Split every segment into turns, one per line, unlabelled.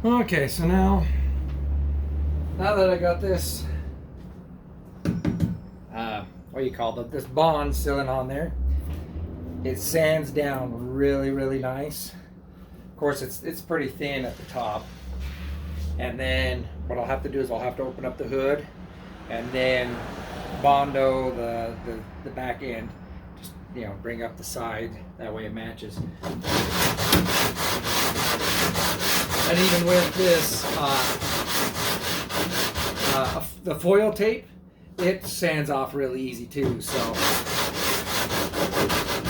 Okay, so now that I got this, what do you call it? This bond sealing on there, it sands down really, really nice. Of course, it's pretty thin at the top. And then what I'll have to do is I'll have to open up the hood and then bondo the back end. Just, you know, bring up the side, that way it matches. And even with this, the foil tape, it sands off really easy too. So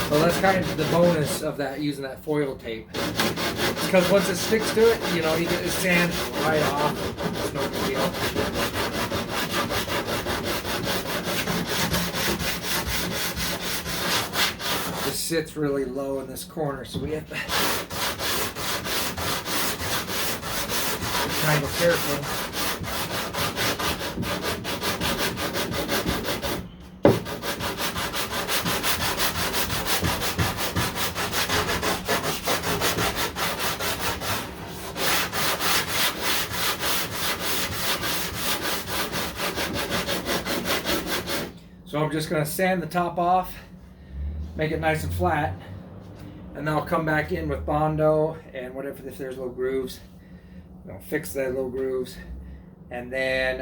that's kind of the bonus of that, using that foil tape. Because once it sticks to it, you know, you get it sand right off. It's no big deal. This sits really low in this corner, so we have to be kind of careful. So I'm just going to sand the top off, make it nice and flat, and then I'll come back in with Bondo and whatever, if there's little grooves, you know, fix the little grooves, and then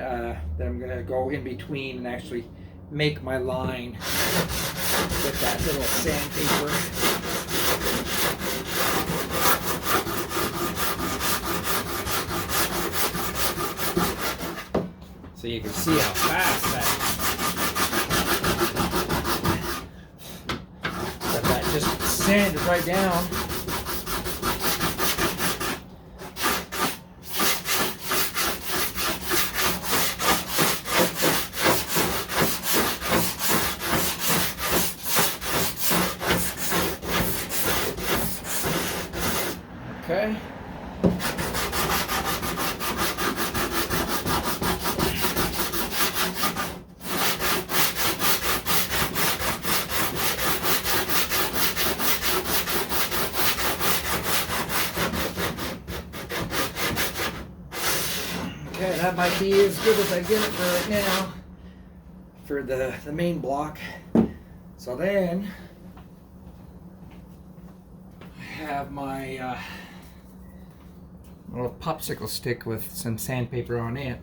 I'm going to go in between and actually make my line with that little sandpaper. So you can see how fast that just sanded right down. Okay. Okay, that might be as good as I get it for right now for the main block. So then I have my little popsicle stick with some sandpaper on it,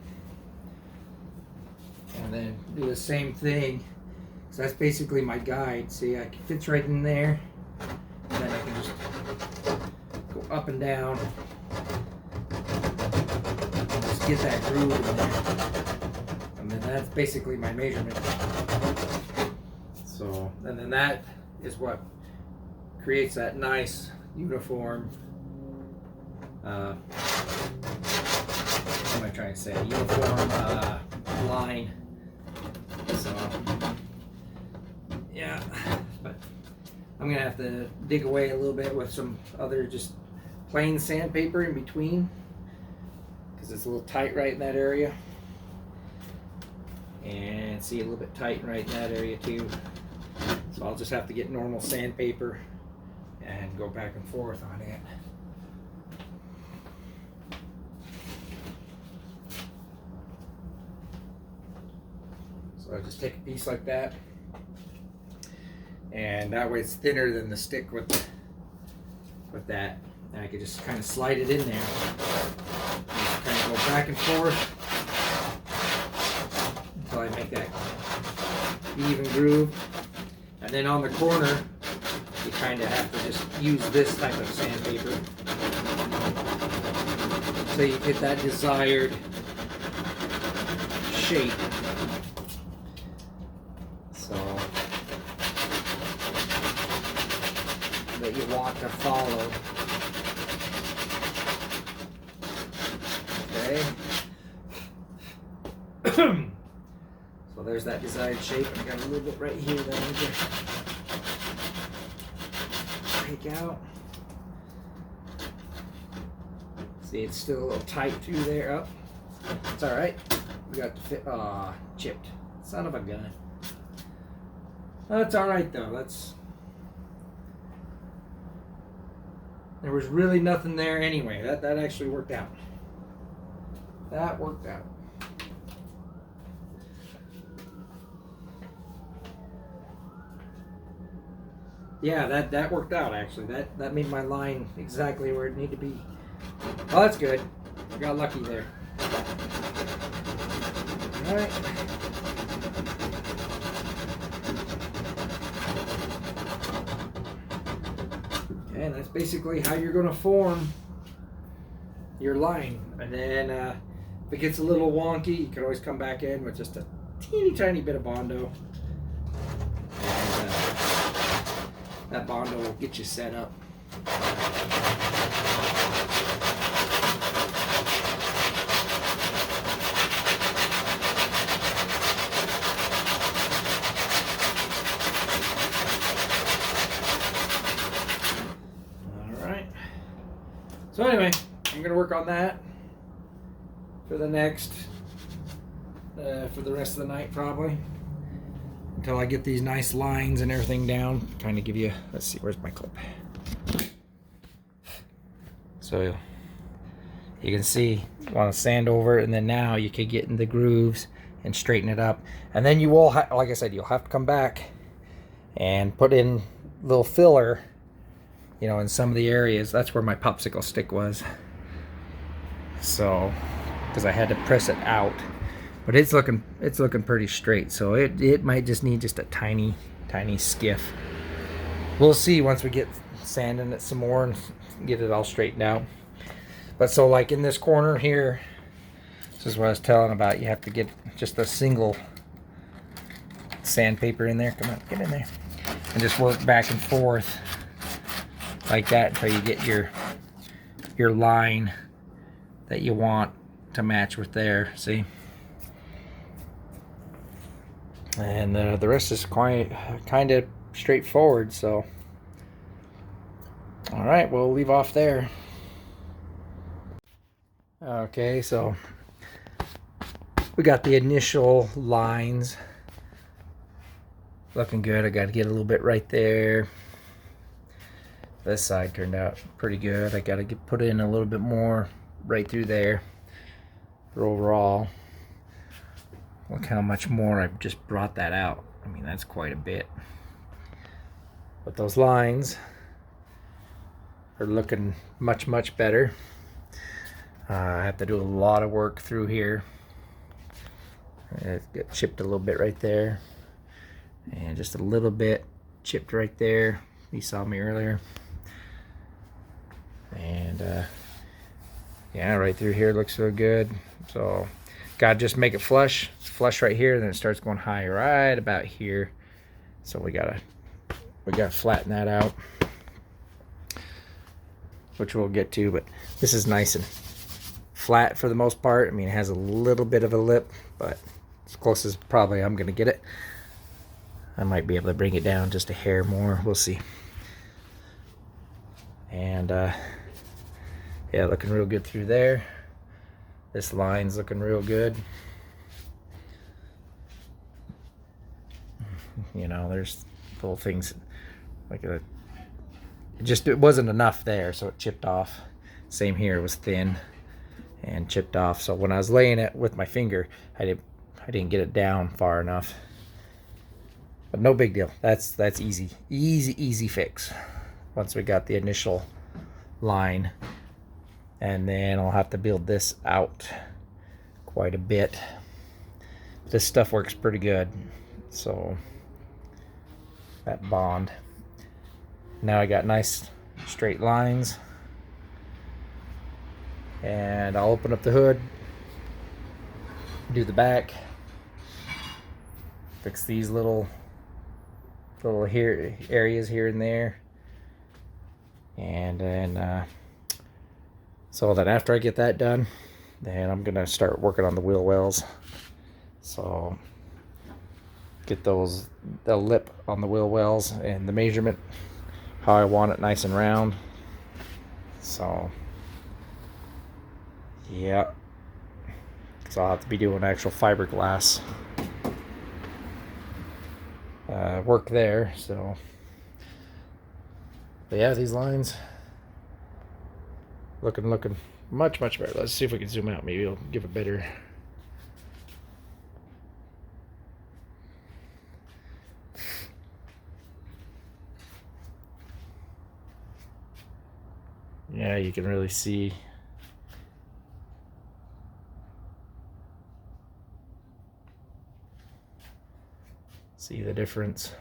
and then do the same thing. So that's basically my guide. See, it fits right in there, and then I can just go up and down. Just get that groove in there, and then that's basically my measurement. So, and then that is what creates that nice uniform, what am I trying to say, uniform line. So yeah, but I'm gonna have to dig away a little bit with some other just plain sandpaper in between, because it's a little tight right in that area, and see, a little bit tight right in that area too. So I'll just have to get normal sandpaper and go back and forth on it. So I just take a piece like that, and that way it's thinner than the stick with that, and I can just kind of slide it in there, just kind of go back and forth until I make that even groove. And then on the corner, you kind of have to just use this type of sandpaper so you get that desired shape. So that you want to follow. Okay. So there's that desired shape. I got a little bit right here that I need to take out. See, it's still a little tight through there. Up. Oh, it's all right. We got to fit. Chipped. Son of a gun. That's all right though. There was really nothing there anyway. That actually worked out. that worked out. Yeah, that worked out actually. That made my line exactly where it needed to be. Oh, that's good. I got lucky there. All right. Okay, and that's basically how you're going to form your line. And then if it gets a little wonky, you can always come back in with just a teeny tiny bit of Bondo. And that Bondo will get you set up. Alright. So anyway, I'm going to work on that for the next, for the rest of the night probably. Until I get these nice lines and everything down. Kind of give you, let's see, where's my clip? So you can see, you want to sand over it, and then now you can get in the grooves and straighten it up. And then you will, like I said, you'll have to come back and put in a little filler, you know, in some of the areas. That's where my popsicle stick was. So, because I had to press it out. But it's looking pretty straight, so it might just need just a tiny skiff. We'll see once we get sanding it some more and get it all straightened out. But so like in this corner here, this is what I was telling about. You have to get just a single sandpaper in there. Come on, get in there, and just work back and forth like that until you get your line that you want to match with there. See. And the rest is quite kind of straightforward. So, all right, we'll leave off there. Okay, so we got the initial lines looking good. I got to get a little bit right there. This side turned out pretty good. I got to put in a little bit more right through there. But overall, look how much more I've just brought that out. I mean, that's quite a bit. But those lines are looking much better. I have to do a lot of work through here. It got chipped a little bit right there. And just a little bit chipped right there. You saw me earlier. And yeah, right through here looks so good. So gotta just make it flush. It's flush right here, then it starts going high right about here. So we gotta flatten that out, which we'll get to. But this is nice and flat for the most part. I mean, it has a little bit of a lip, but as close as probably I'm gonna get it. I might be able to bring it down just a hair more. We'll see. And yeah, looking real good through there. This line's looking real good. You know, there's little things like it wasn't enough there, so it chipped off. Same here, it was thin and chipped off. So when I was laying it with my finger, I didn't get it down far enough. But no big deal. That's easy fix. Once we got the initial line. And then I'll have to build this out quite a bit. This stuff works pretty good. So that bond. Now I got nice straight lines. And I'll open up the hood, do the back, fix these little here areas here and there, and then so that after I get that done, then I'm gonna start working on the wheel wells. So get the lip on the wheel wells and the measurement, how I want it nice and round. So yeah, so I'll have to be doing actual fiberglass work there. So but yeah, these lines Looking much better. Let's see if we can zoom out. Maybe it'll give a better. Yeah, you can really see. See the difference.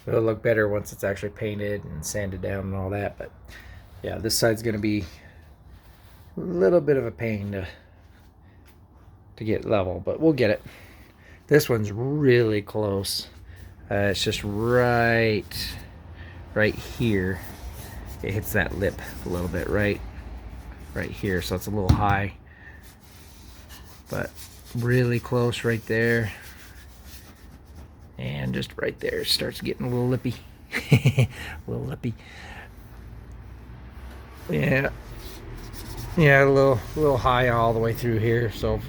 It'll look better once it's actually painted and sanded down and all that, but yeah, this side's going to be a little bit of a pain to get level, but we'll get it. This one's really close. It's just right here. It hits that lip a little bit right here, so it's a little high, but really close right there. And just right there, starts getting a little lippy. A little lippy. Yeah, a little high all the way through here. So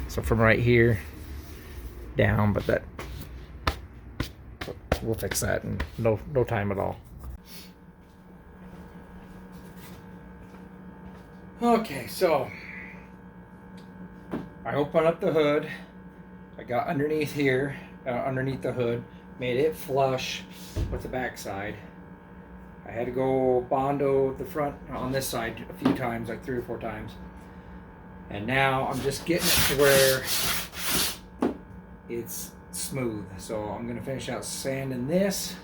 from right here down, but that we'll fix that in no time at all. Okay, so I open up the hood. I got underneath here. Underneath the hood, made it flush with the back side. I had to go Bondo the front on this side a few times, like 3 or 4 times. And now I'm just getting it to where it's smooth. So I'm gonna finish out sanding this,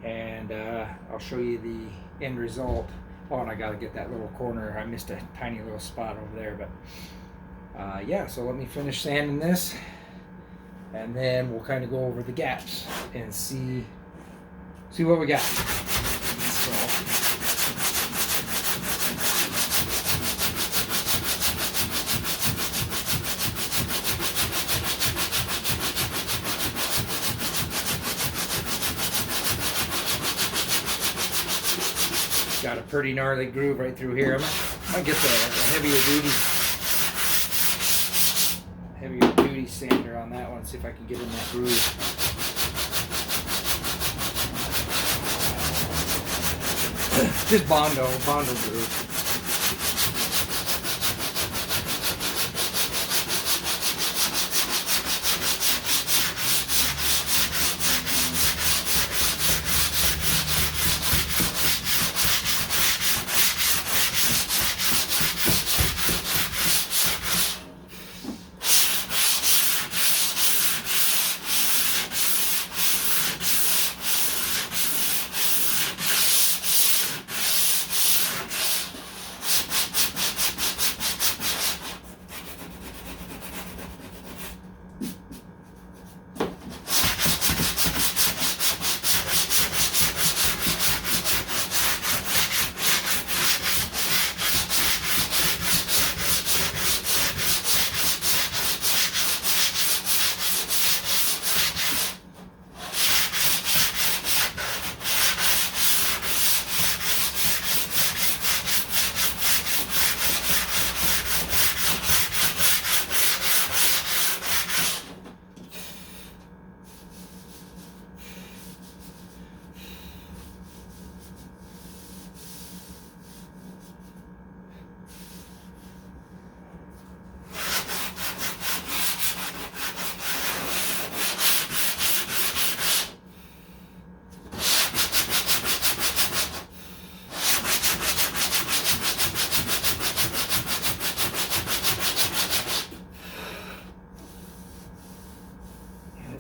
and I'll show you the end result. Oh, and I gotta get that little corner. I missed a tiny little spot over there, but yeah, so let me finish sanding this, and then we'll kind of go over the gaps and see what we got. So, got a pretty gnarly groove right through here. I might get the heavier duty sander on that one, see if I can get in that groove. Just Bondo groove.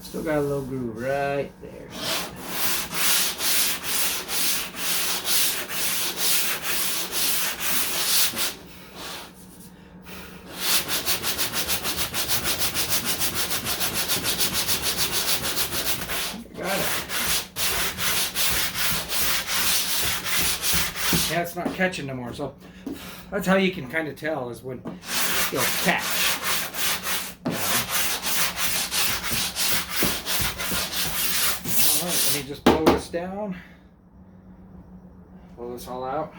Still got a little groove right there. Got it. Yeah, it's not catching no more. So that's how you can kind of tell is when it'll catch. Let me just blow this down, blow this all out.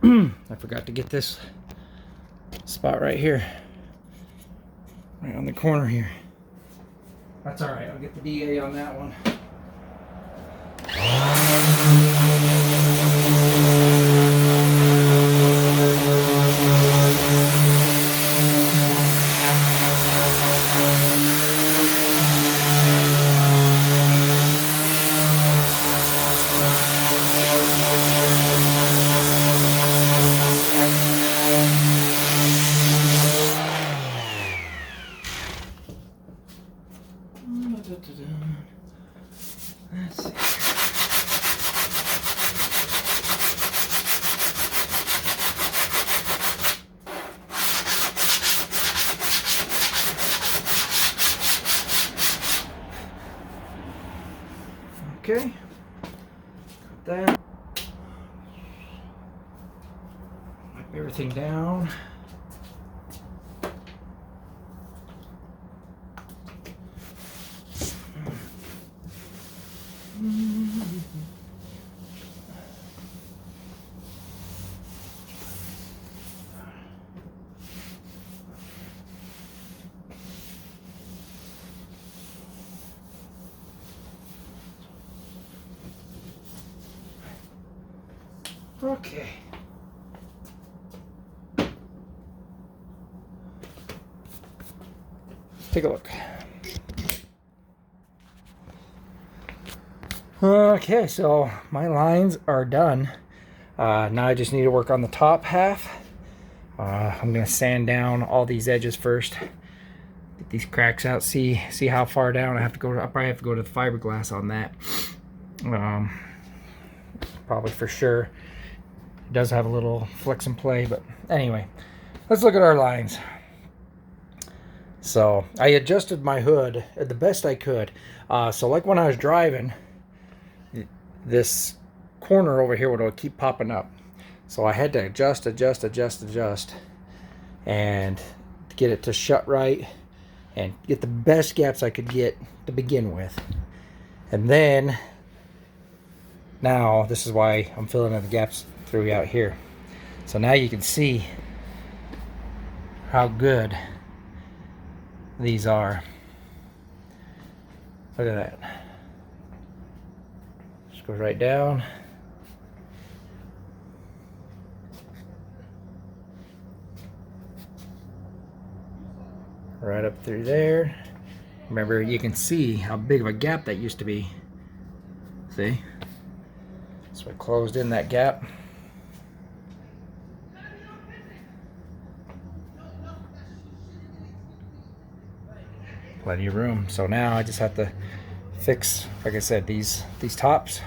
I forgot to get this spot right here, right on the corner here. That's all right. I'll get the DA on that one. Let's see. Okay. Got that. Wipe everything down. Okay. Let's take a look. Okay, so my lines are done. Now I just need to work on the top half. I'm gonna sand down all these edges first. Get these cracks out. See how far down I have to go. I probably have to go to the fiberglass on that. Probably for sure. It does have a little flex and play, but anyway, let's look at our lines. So I adjusted my hood the best I could. So like when I was driving, this corner over here would keep popping up. So I had to adjust, and get it to shut right and get the best gaps I could get to begin with. And then, now this is why I'm filling in the gaps through out here. So now you can see how good these are. Look at that. Just goes right down. Right up through there. Remember, you can see how big of a gap that used to be. See? So I closed in that gap. Plenty of room. So now I just have to fix, like I said, these tops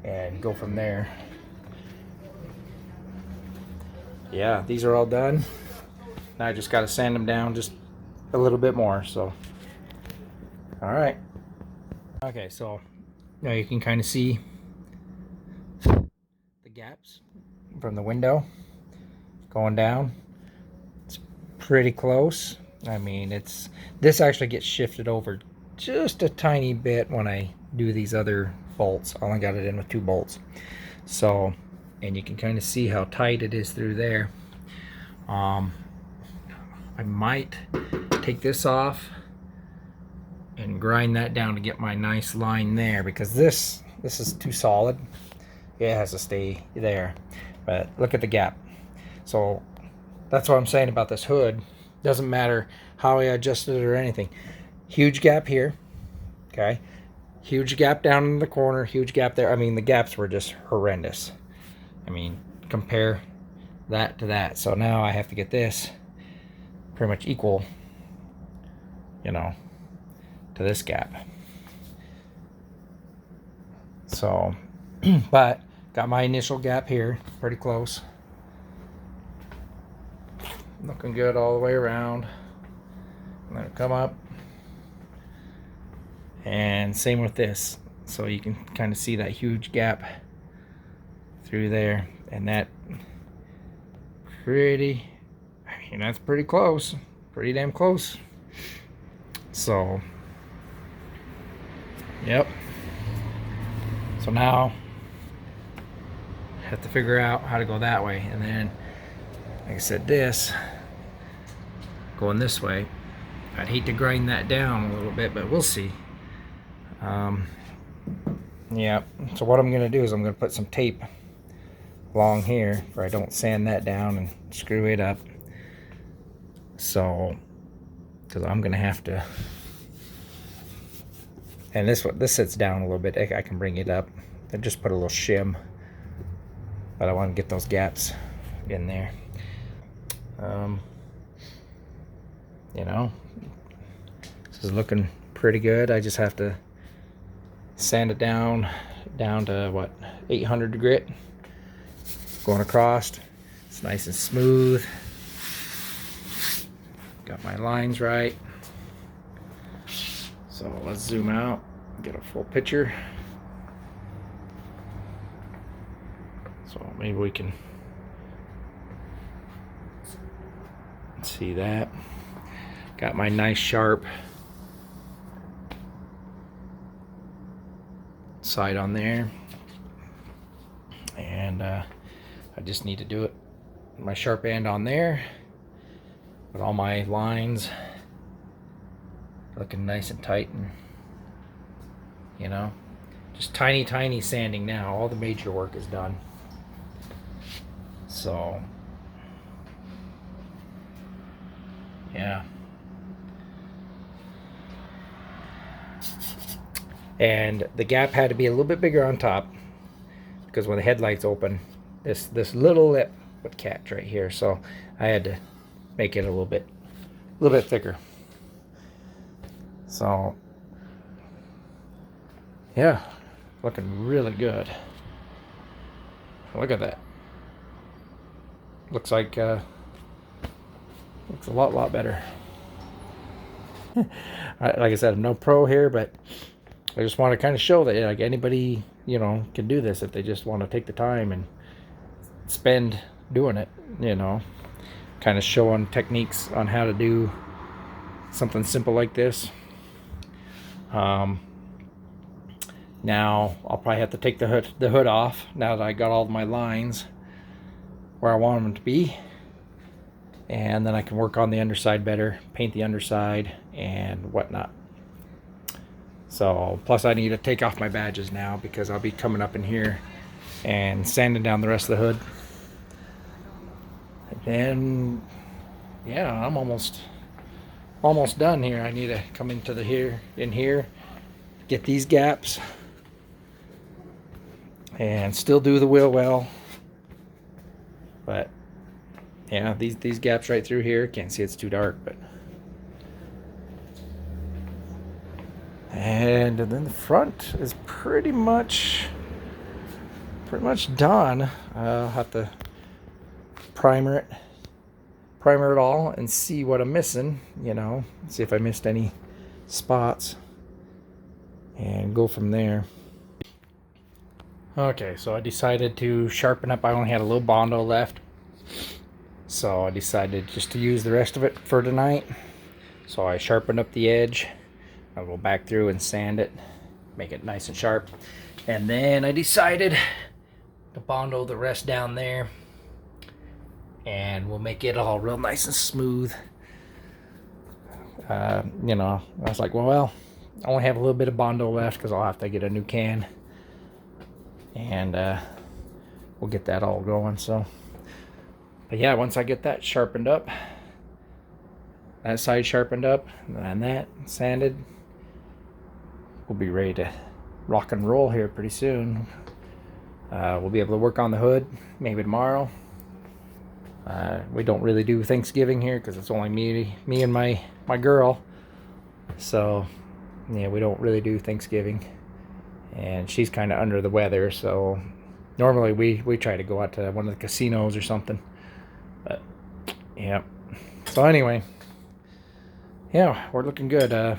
and go from there. Yeah, these are all done. Now I just got to sand them down just a little bit more. So, all right. Okay, so now you can kind of see the gaps from the window going down. It's pretty close. I mean, this actually gets shifted over just a tiny bit when I do these other bolts. I only got it in with 2 bolts. So, and you can kind of see how tight it is through there. I might take this off and grind that down to get my nice line there, because this is too solid. It has to stay there. But look at the gap. So that's what I'm saying about this hood. Doesn't matter how I adjusted it or anything. Huge gap here. Okay. Huge gap down in the corner. Huge gap there. I mean, the gaps were just horrendous. I mean, compare that to that. So now I have to get this pretty much equal, you know, to this gap. So, but got my initial gap here, pretty close. Looking good all the way around. I'm gonna come up, and same with this. So you can kind of see that huge gap through there, and that pretty, I mean, that's pretty close, pretty damn close. So, yep. So now have to figure out how to go that way. And then, like I said, this going this way, I'd hate to grind that down a little bit, but we'll see. Yeah, so what I'm gonna do is I'm gonna put some tape along here where I don't sand that down and screw it up. So, because I'm gonna have to, and this sits down a little bit, I can bring it up. I just put a little shim, but I want to get those gaps in there. You know, this is looking pretty good. I just have to sand it down to what, 800 grit going across. It's nice and smooth. Got my lines right. So let's zoom out, get a full picture. So maybe we can see that. Got my nice sharp side on there, and I just need to do it, my sharp end on there with all my lines looking nice and tight, and you know, just tiny sanding now. All the major work is done. So yeah, and the gap had to be a little bit bigger on top because when the headlights open, this little lip would catch right here, so I had to make it a little bit thicker. So yeah, looking really good. Look at that. Looks like looks a lot better. Like I said, I'm no pro here, but I just want to kind of show that like anybody, you know, can do this if they just want to take the time and spend doing it, you know, kind of showing techniques on how to do something simple like this. Now I'll probably have to take the hood off now that I got all my lines where I want them to be, and then I can work on the underside better, paint the underside and whatnot. So plus I need to take off my badges now because I'll be coming up in here and sanding down the rest of the hood. And yeah, I'm almost done here. I need to come into the here, get these gaps and still do the wheel well. But yeah, these gaps right through here, can't see, it's too dark, but and then the front is pretty much done. I'll have to primer it all and see what I'm missing, you know, see if I missed any spots and go from there. Okay, so I decided to sharpen up. I only had a little Bondo left, so I decided just to use the rest of it for tonight. So I sharpened up the edge. I'll go back through and sand it, make it nice and sharp, and then I decided to Bondo the rest down there, and we'll make it all real nice and smooth. You know, I was like, well, I only have a little bit of Bondo left because I'll have to get a new can, and we'll get that all going. So, but yeah, once I get that sharpened up, that side sharpened up, and that sanded, we'll be ready to rock and roll here pretty soon. We'll be able to work on the hood maybe tomorrow. We don't really do Thanksgiving here because it's only me and my girl. So yeah, we don't really do Thanksgiving, and she's kind of under the weather. So normally we try to go out to one of the casinos or something. But yeah. So anyway, yeah, we're looking good.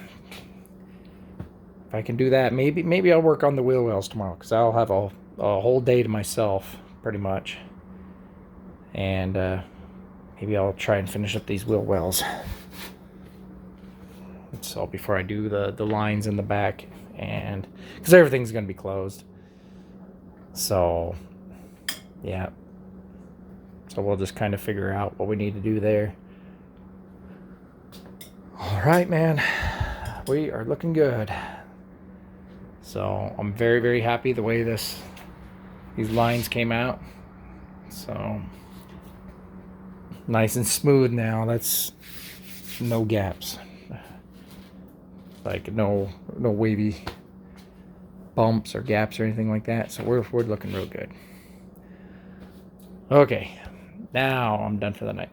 If I can do that, maybe I'll work on the wheel wells tomorrow because I'll have a whole day to myself pretty much. And maybe I'll try and finish up these wheel wells. So before I do the lines in the back, and because everything's going to be closed. So Yeah. So we'll just kind of figure out what we need to do there. All right, man. We are looking good. So I'm very, very happy the way these lines came out. So nice and smooth now. That's no gaps. Like no wavy bumps or gaps or anything like that. So we're looking real good. Okay, now I'm done for the night.